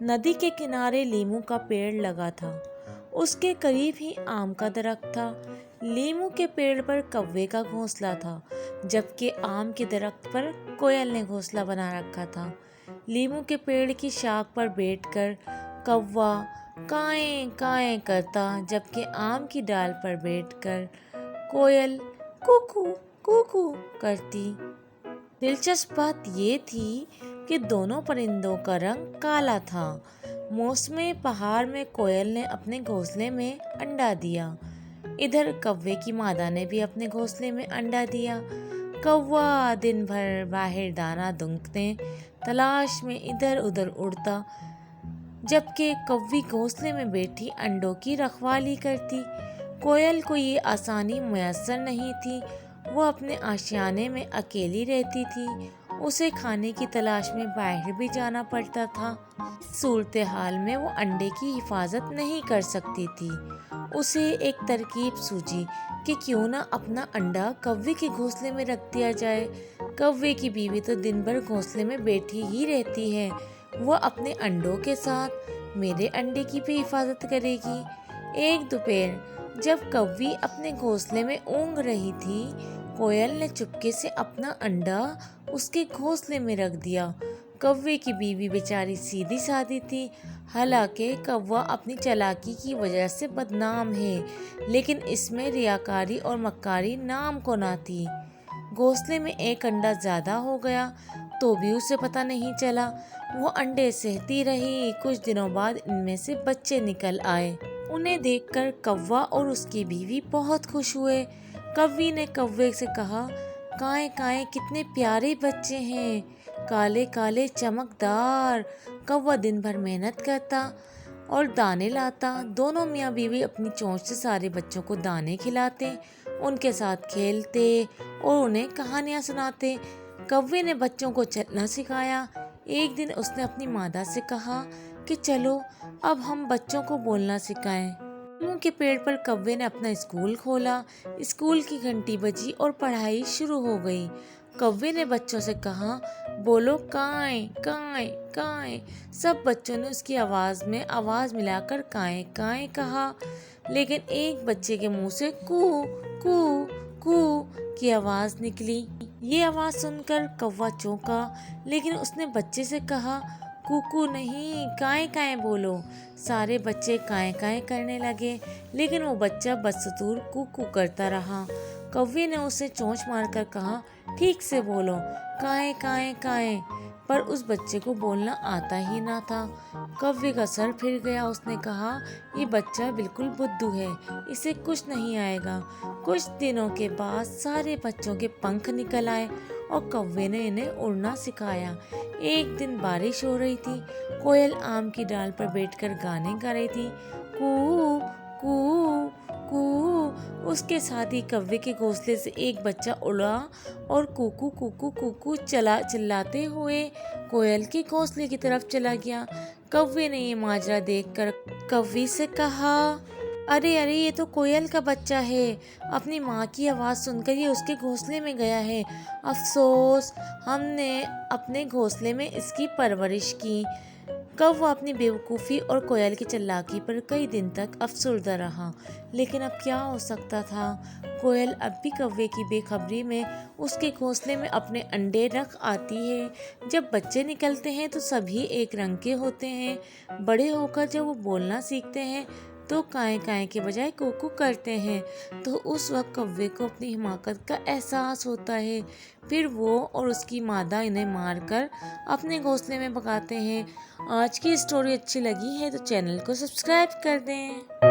नदी के किनारे लीमू का पेड़ लगा था। उसके करीब ही आम का दरख्त था। लीमू के पेड़ पर कौवे का घोंसला था, जबकि आम के दरख्त पर कोयल ने घोंसला बना रखा था। लीमू के पेड़ की शाख पर बैठकर कौवा काएं काएं करता, जबकि आम की डाल पर बैठकर कोयल कूकू कूकू करती। दिलचस्प बात ये थी कि दोनों परिंदों का रंग काला था। मौसमी पहाड़ में कोयल ने अपने घोंसले में अंडा दिया। इधर कौवे की मादा ने भी अपने घोंसले में अंडा दिया। कौवा दिन भर बाहर दाना दूंघने तलाश में इधर उधर उड़ता, जबकि कौवी घोंसले में बैठी अंडों की रखवाली करती। कोयल को ये आसानी मुयस्सर नहीं थी। वो अपने आशियाने में अकेली रहती थी। उसे खाने की तलाश में बाहर भी जाना पड़ता था। इस सूरत हाल में वो अंडे की हिफाजत नहीं कर सकती थी। उसे एक तरकीब सूझी कि क्यों ना अपना अंडा कौवे के घोंसले में रख दिया जाए। कौवे की बीवी तो दिन भर घोंसले में बैठी ही रहती है। वो अपने अंडों के साथ मेरे अंडे की भी हिफाजत करेगी। एक दोपहर जब कौवी अपने घोंसले में ऊँघ रही थी, कोयल ने चुपके से अपना अंडा उसके घोंसले में रख दिया। कौवे की बीवी बेचारी सीधी सादी थी। हालांकि कौवा अपनी चालाकी की वजह से बदनाम है, लेकिन इसमें रियाकारी और मक्कारी नाम को ना थी। घोंसले में एक अंडा ज्यादा हो गया तो भी उसे पता नहीं चला। वो अंडे सहती रही। कुछ दिनों बाद इनमें से बच्चे निकल आए। उन्हें देखकर कौवा और उसकी बीवी बहुत खुश हुए। कौवी ने कौवे से कहा, काएं काएं कितने प्यारे बच्चे हैं, काले काले चमकदार। कौवा दिन भर मेहनत करता और दाने लाता। दोनों मियाँ बीवी अपनी चोंच से सारे बच्चों को दाने खिलाते, उनके साथ खेलते और उन्हें कहानियाँ सुनाते। कौवे ने बच्चों को चलना सिखाया। एक दिन उसने अपनी मादा से कहा कि चलो अब हम बच्चों को बोलना सिखाएं। नीम के पेड़ पर कौवे ने अपना स्कूल खोला। स्कूल की घंटी बजी और पढ़ाई शुरू हो गई। कौवे ने बच्चों से कहा, बोलो काएं काएं काएं। सब बच्चों ने उसकी आवाज में आवाज मिलाकर काएं काएं कहा, लेकिन एक बच्चे के मुंह से कू कू कू की आवाज निकली। ये आवाज सुनकर कौवा चौंका, लेकिन उसने बच्चे से कहा, कुकू नहीं, काएं काएं बोलो। सारे बच्चे काएं काएं करने लगे, लेकिन वो बच्चा बदस्तूर कुकू करता रहा। कौवे ने उसे चोंच मारकर कहा, ठीक से बोलो, काएं काएं काएं। पर उस बच्चे को बोलना आता ही ना था। कौवे का सर फिर गया। उसने कहा, ये बच्चा बिल्कुल बुद्धू है, इसे कुछ नहीं आएगा। कुछ दिनों के बाद सारे बच्चों के पंख निकल आए और कौवे ने इन्हें उड़ना सिखाया। एक दिन बारिश हो रही थी। कोयल आम की डाल पर बैठकर गाने गा रही थी, कू कू कू। उसके साथ ही कौवे के घोंसले से एक बच्चा उड़ा और कुकू कुकू कुकू चिल्लाते हुए कोयल के घोंसले की तरफ चला गया। कौवे ने ये माजरा देखकर कौवी से कहा, अरे अरे, ये तो कोयल का बच्चा है। अपनी माँ की आवाज़ सुनकर ये उसके घोंसले में गया है। अफसोस, हमने अपने घोंसले में इसकी परवरिश की। कौवा अपनी बेवकूफ़ी और कोयल की चालाकी पर कई दिन तक अफसरदा रहा, लेकिन अब क्या हो सकता था। कोयल अब भी कौवे की बेखबरी में उसके घोंसले में अपने अंडे रख आती है। जब बच्चे निकलते हैं तो सभी एक रंग के होते हैं। बड़े होकर जब वो बोलना सीखते हैं तो काएं काएं के बजाय कुकू करते हैं। तो उस वक्त कौवे को अपनी हिमाकत का एहसास होता है। फिर वो और उसकी मादा इन्हें मारकर अपने घोंसले में भगाते हैं। आज की स्टोरी अच्छी लगी है तो चैनल को सब्सक्राइब कर दें।